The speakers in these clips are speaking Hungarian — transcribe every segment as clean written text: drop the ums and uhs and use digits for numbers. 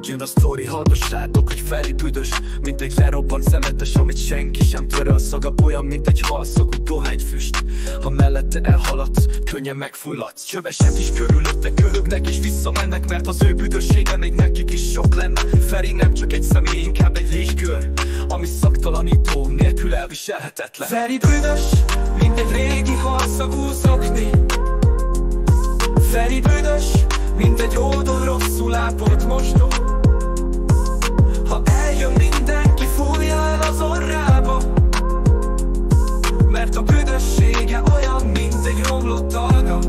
Jön a sztori, hallgassátok, hogy Feri büdös, mint egy lerobbant szemetes, amit senki sem tör. A szaga olyan, mint egy halszagú dohányfüst. Ha mellette elhaladsz, könnyen megfulladsz. Csövesek is körülötte körögnek és visszamennek, mert az ő büdössége még nekik is sok lenne. Feri nem csak egy személy, inkább egy légkör, ami szaktalanító, nélkül elviselhetetlen. Feri büdös, mint egy régi halszagú zokni. Feri büdös, mint egy oldal rosszul ápolt mosdó. Ha eljön, mindenki fújja el az orrába, mert a büdössége olyan, mint egy romlott alga.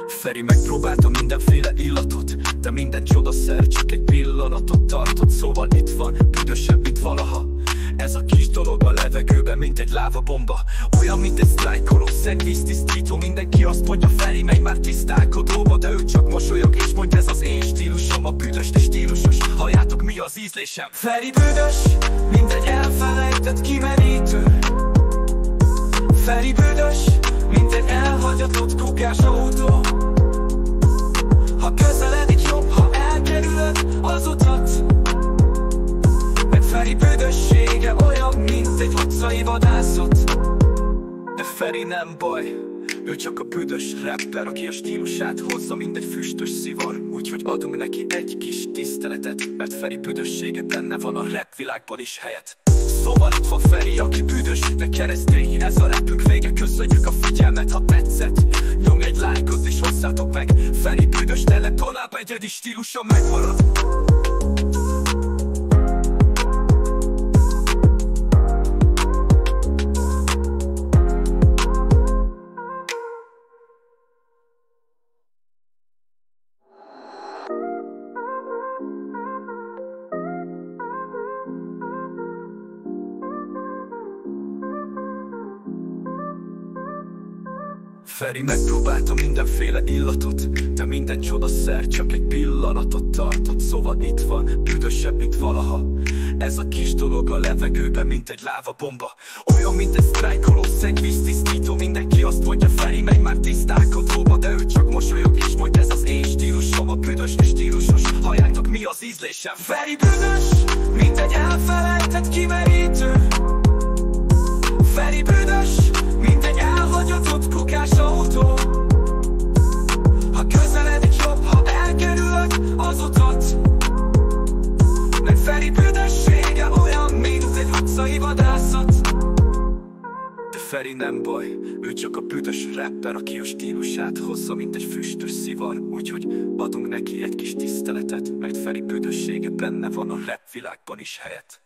Feri megpróbálta mindenféle illatot, de minden csodaszer csak egy pillanatot tartott. Szóval itt van, büdösebb, mint valaha. Ez a kis dolog a levegőben, mint egy lávabomba. Olyan, mint egy sztrájkoló szennyvíztisztító. Mindenki azt mondja, Feri megy már tisztálkodóba, de ő csak mosolyog és mondja, ez az én stílusom. A büdös, de stílusos, halljátok, mi az ízlésem. Feri büdös, mint egy elfelejtett kimerítő. Feri büdös, mint egy elhagyatott kukás autó. Ha közeledik jobb, ha elkerülöd az utat, mert Feri büdössége olyan, mint egy utcai vadászat. De Feri nem baj, ő csak a büdös rapper, aki a stílusát hozza, mint egy füstös szivar. Úgyhogy adunk neki egy kis tiszteletet, mert Feri büdössége benne van a rap világban is helyet. Szóval itt van Feri, aki büdös, de keresztény. Ez a rapünk vége, köszönjük a figyelmet, ha tetszett. Nyomj egy lájkot és hozzátok meg. Feri büdös, de legtovább egyedi stílusa megmarad. Feri megpróbálta mindenféle illatot, de minden csodaszer csak egy pillanatot tartott. Szóval itt van, büdösebb, mint valaha. Ez a kis dolog a levegőben, mint egy lávabomba. Olyan, mint egy sztrájkoló szennyvíztisztító. Mindenki azt mondja, Feri megy már tisztálkodóba, de ő csak mosolyog és mondja, ez az én stílusom. A büdös, de stílusos, halljátok, mi az ízlésem. Feri büdös, mint egy elfelejtett kimerítő. Feri büdös, mint egy elhagyatott kukás autó. Ha közeledik jobb, ha elkerülöd az utat, mert Feri büdössége olyan, mint egy utcai vadászat. De Feri nem baj, ő csak a büdös rapper, aki a stílusát hozza, mint egy füstös szivar. Úgyhogy adunk neki egy kis tiszteletet, mert Feri büdössége benne van a rap világban is helyet.